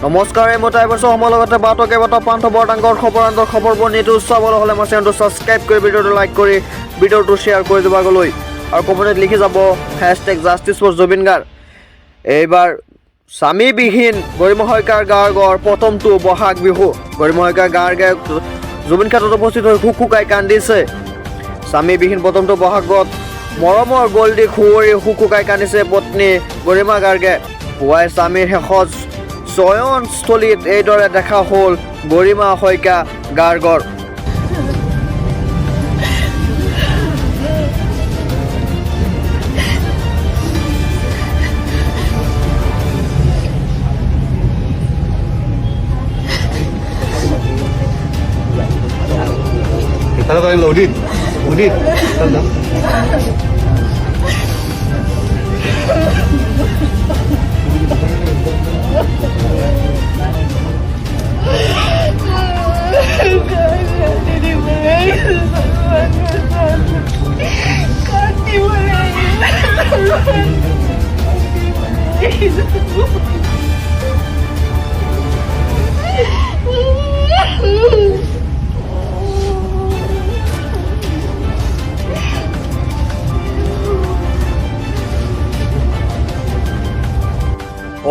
নমস্কাৰ, এই মতে এবছৰ সময়ৰ লগতে বাটক কেইবাটাও প্ৰান্ত বৰ্তাংকৰ খবৰবোৰ নিউজ চাবলৈ হ'লে আমাৰ চেনেলটো ছাবস্ক্ৰাইব কৰি ভিডিঅ'টো লাইক কৰি ভিডিঅ'টো শ্বেয়াৰ কৰি দিব আগলৈ আৰু কমেণ্টত লিখি যাব #জাষ্টিছ ফৰ জুবিন গাৰ্গ। এইবাৰ স্বামীবিহীন গৰিমা শইকীয়াৰ গাৰ্গৰ প্ৰথমটো বহাগ বিহু। গৰিমা শইকীয়াৰ গাৰ্গে জুবিন ক্ষেত্ৰত উপস্থিত হৈ শুকাই কান্দিছে। স্বামীবিহীন প্ৰথমটো বহাগত মৰমৰ গ'ল দি শুকাই কান্দিছে পত্নী গৰিমা গাৰ্গে। পুৱাই স্বামীৰ শেষত চয়নস্থলীত এইদৰে দেখা হ'ল গৰিমা শইকীয়া গাৰ্গৰ। Kita tahu yang Udin.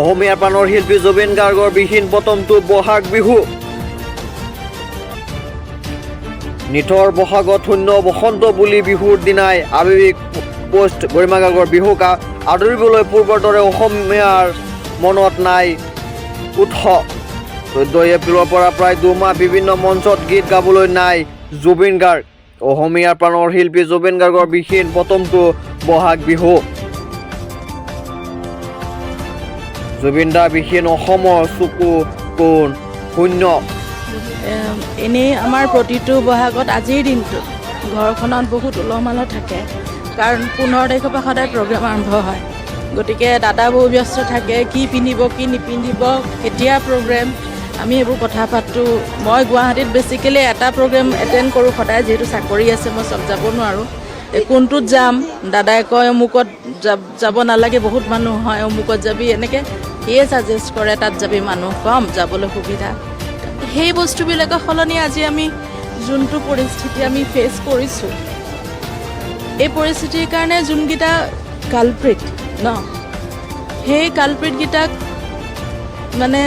অসমীয়াৰ প্ৰাণৰ শিল্পী জুবিন গাৰ্গৰ বিহীন প্ৰথমটো বহাগ বিহু। নিঠৰ বহাগত শূন্য বসন্ত বুলি বিহুৰ দিনাই আৱেগিক পোষ্ট গৰিমা গাৰ্গৰ বিহুক আদৰিবলৈ পূৰ্বৰ দৰে অসমীয়াৰ মনত নাই উৎসাহ। 14 এপ্ৰিলৰ পৰা প্ৰায় 2 মাহ বিভিন্ন মঞ্চত গীত গাবলৈ নাই জুবিন গাৰ্গ। অসমীয়াৰ প্ৰাণৰ শিল্পী জুবিন গাৰ্গৰ বিহীন প্ৰথমটো বহাগ বিহু। জুবিনদাৰ বিহীন অসমৰ চকু কোণ শূন্য। এনেই আমাৰ প্ৰতিটো বহাগত আজিৰ দিনটো ঘৰখনত বহুত উলহ মালহ থাকে, কাৰণ 15 তাৰিখৰ পৰা সদায় প্ৰগ্ৰেম আৰম্ভ হয়। গতিকে দাদা বহু ব্যস্ত থাকে, কি পিন্ধিব কি নিপিন্ধিব, কেতিয়া প্ৰগ্ৰেম, আমি এইবোৰ কথা পাতোঁ। মই গুৱাহাটীত বেছিকেলি এটা প্ৰগ্ৰেম এটেণ্ড কৰোঁ সদায়, যিহেতু চাকৰি আছে, মই চব যাব নোৱাৰোঁ। কোনটোত যাম, দাদাই কয় অমুকত যাব নালাগে, বহুত মানুহ হয়, অমুকত যাবি, এনেকৈ সিয়ে ছাজেষ্ট কৰে, তাত যাবি মানুহ কম, যাবলৈ সুবিধা। সেই বস্তুবিলাকৰ সলনি আজি আমি যোনটো পৰিস্থিতি আমি ফেচ কৰিছোঁ, এই পৰিস্থিতিৰ কাৰণে যোনকেইটা কালপ্ৰিট সেই কালপ্ৰিটকেইটাক মানে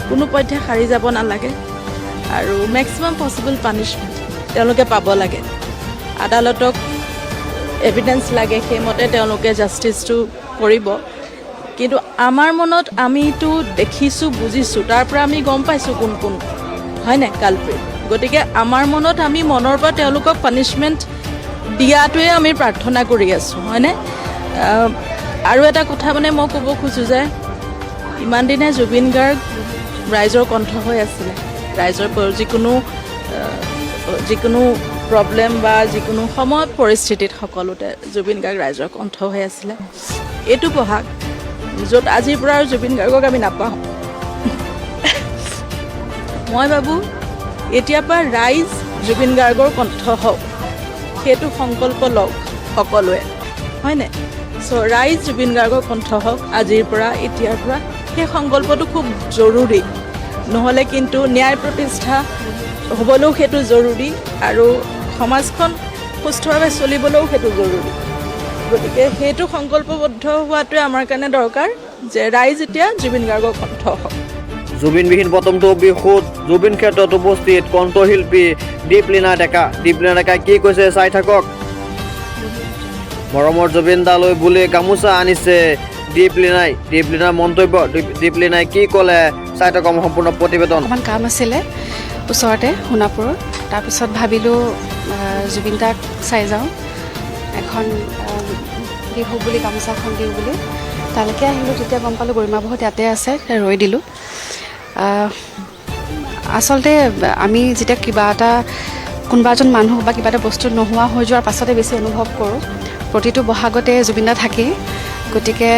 কোনো পধ্যে সাৰি যাব নালাগে আৰু মেক্সিমাম পচিবল পানিছমেণ্ট তেওঁলোকে পাব লাগে। আদালতক এভিডেঞ্চ লাগে, সেইমতে তেওঁলোকে জাষ্টিছটো কৰিব। কিন্তু আমাৰ মনত আমিতো দেখিছোঁ, বুজিছোঁ, তাৰ পৰা আমি গম পাইছোঁ কোন কোন হয় নাই কালপ্ৰিট। গতিকে আমাৰ মনত আমি মনৰ পৰা তেওঁলোকক পানিছমেণ্ট দিয়াটোৱে আমি প্ৰাৰ্থনা কৰি আছোঁ, হয়নে? আৰু এটা কথা মানে মই ক'ব খোজোঁ যে ইমান দিনে জুবিন গাৰ্গ ৰাইজৰ কণ্ঠ হৈ আছিলে। ৰাইজৰ যিকোনো প্ৰব্লেম বা যিকোনো সময়ত পৰিস্থিতিত সকলোতে জুবিন গাৰ্গ ৰাইজৰ কণ্ঠ হৈ আছিলে। এইটো বহাগ য'ত আজিৰ পৰা আৰু জুবিন গাৰ্গক আমি নাপাওঁ, মই ভাবোঁ এতিয়াৰ পৰা ৰাইজ জুবিন গাৰ্গৰ কণ্ঠ হওক, সেইটো সংকল্প লওক সকলোৱে, হয়নে? চ' ৰাইজ জুবিন গাৰ্গৰ কণ্ঠ হওক আজিৰ পৰা, এতিয়াৰ পৰা। সেই সংকল্পটো খুব জৰুৰী, নহ'লে কিন্তু ন্যায় প্ৰতিষ্ঠা হ'বলৈও সেইটো জৰুৰী আৰু সমাজখন সুস্থভাৱে চলিবলৈও সেইটো জৰুৰী। গতিকে সেইটো সংকল্পবদ্ধ হোৱাটোৱে আমাৰ কাৰণে দৰকাৰ যে ৰাইজ এতিয়া জুবিন গাৰ্গৰ কণ্ঠ হওক। জুবিনবিহীন প্ৰথমটো বিহুত জুবিন ক্ষেত্ৰত উপস্থিত কণ্ঠশিল্পী দীপলীনা ডেকাই কি কৈছে চাই থাকক। মৰমৰ জুবিন দালৈ বুলি গামোচা আনিছে দীপলীনাৰ মন্তব্য। দীপলীনাই কি ক'লে চাই থাকক সম্পূৰ্ণ প্ৰতিবেদন। অকণমান কাম আছিলে ওচৰতে সোণাপুৰত, তাৰপিছত ভাবিলোঁ জুবিন দাক চাই যাওঁ, এখন বিহু বুলি গামোচাখন দিওঁ বুলি তালৈকে আহিলোঁ। তেতিয়া গম পালোঁ গৰিমা বহুত ইয়াতে আছে, ৰৈ দিলোঁ। আচলতে আমি যেতিয়া কিবা এটা কোনোবা এজন মানুহ বা কিবা এটা বস্তু নোহোৱা হৈ যোৱাৰ পাছতে বেছি অনুভৱ কৰোঁ। প্ৰতিটো বহাগতে জুবিন দা থাকেই, গতিকে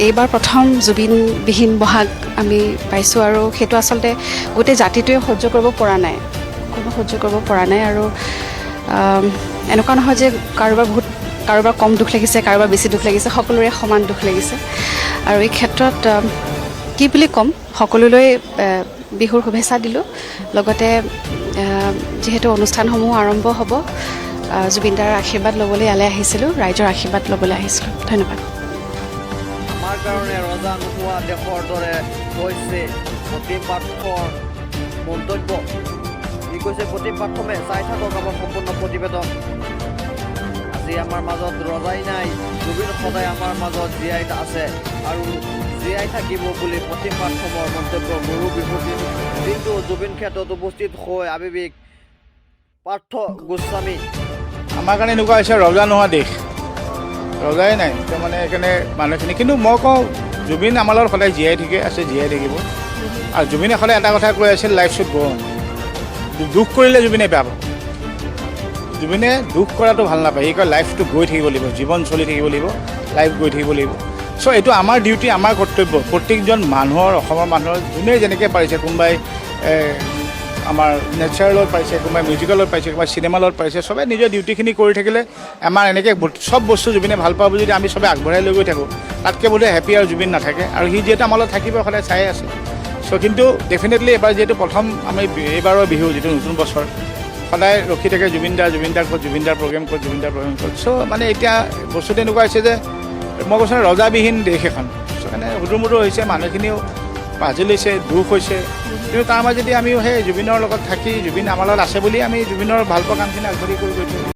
এইবাৰ প্ৰথম জুবিনবিহীন বহাগ আমি পাইছোঁ আৰু সেইটো আচলতে গোটেই জাতিটোৱে সহ্য কৰিব পৰা নাই আৰু এনেকুৱা নহয় যে কাৰোবাৰ বহুত কাৰোবাৰ কম দুখ লাগিছে, কাৰোবাৰ বেছি দুখ লাগিছে, সকলোৰে সমান দুখ লাগিছে। আৰু এই ক্ষেত্ৰত কি বুলি ক'ম, সকলোলৈ বিহুৰ শুভেচ্ছা দিলোঁ। লগতে যিহেতু অনুষ্ঠানসমূহ আৰম্ভ হ'ব, জুবিনদাৰ আশীৰ্বাদ ল'বলৈ ইয়ালৈ আহিছিলোঁ, ৰাইজৰ আশীৰ্বাদ ল'বলৈ আহিছিলোঁ। ধন্যবাদ। আমাৰ কাৰণে ৰজা নোহোৱা দেশৰ দৰে কৈছে প্ৰতিম পাঠৰ মন্তব্য। ই কৈছে প্ৰতিম পাঠমে চাই থাকক আমাৰ সম্পূৰ্ণ প্ৰতিবেদন। আজি আমাৰ মাজত ৰজাই নাই, জুবিন সদায় আমাৰ মাজত জীয়াই আছে আৰু জীয়াই থাকিব বুলি প্ৰতিম পাঠমৰ মন্তব্য। গৰু বিহুৰ দিনটো জুবিন ক্ষেত্ৰত উপস্থিত হৈ আৱেগিক পাৰ্থ গোস্বামী। আমাৰ কাৰণে এনেকুৱা হৈছে ৰজা নোহোৱা দেশ, ৰজাই নাই তাৰমানে সেইকাৰণে মানুহখিনি। কিন্তু মই কওঁ জুবিন আমাৰ লগত সদায় জীয়াই আছে, জীয়াই থাকিব। আৰু জুবিনে সদায় এটা কথা কৈ আছিল, লাইফ শ্বুড গো অন। দুখ কৰিলে জুবিনে বেয়া পাব, জুবিনে দুখ কৰাটো ভাল নাপায়। সি কয় লাইফটো গৈ থাকিব লাগিব, জীৱন চলি থাকিব লাগিব, লাইফ গৈ থাকিব লাগিব। চ' এইটো আমাৰ ডিউটি, আমাৰ কৰ্তব্য। প্ৰত্যেকজন মানুহৰ, অসমৰ মানুহৰ যোনে যেনেকৈ পাৰিছে, কোনোবাই আমাৰ নেচাৰৰ লগত পাৰিছে, কোনোবাই মিউজিকৰ লগত পাৰিছে, কোনোবাই চিনেমাৰ লগত পাৰিছে, চবে নিজৰ ডিউটিখিনি কৰি থাকিলে আমাৰ এনেকৈ চব বস্তু জুবিনে ভাল পাব যদি আমি চবে আগবঢ়াই লৈ গৈ থাকোঁ, তাতকৈ বোধহয় হেপী আৰু জুবিন নাথাকে। আৰু সি যিহেতু আমাৰ লগত থাকিব, সদায় চাই আছে। চ' কিন্তু ডেফিনেটলি এবাৰ যিহেতু প্ৰথম আমি এইবাৰৰ বিহু যিটো নতুন বছৰ, সদায় ৰখি থাকে জুবিনদাৰ ক'ত, জুবিনদাৰ প্ৰগ্ৰেম ক'ত। চ' মানে এতিয়া বস্তুটো এনেকুৱা হৈছে যে মই কৈছোঁ ৰজাবিহীন দেশ এখন। চ' মানে হুদুৰ-মুদুৰ হৈছে, মানুহখিনিও ভাজি লৈছে, দুখ হৈছে। কিন্তু তাৰ মাজেদি আমিও সেই জুবিনৰ লগত থাকি, জুবিন আমাৰ লগত আছে বুলি আমি জুবিনৰ ভালপোৱা কামখিনি আগবাঢ়ি কৰি গৈ থাকোঁ।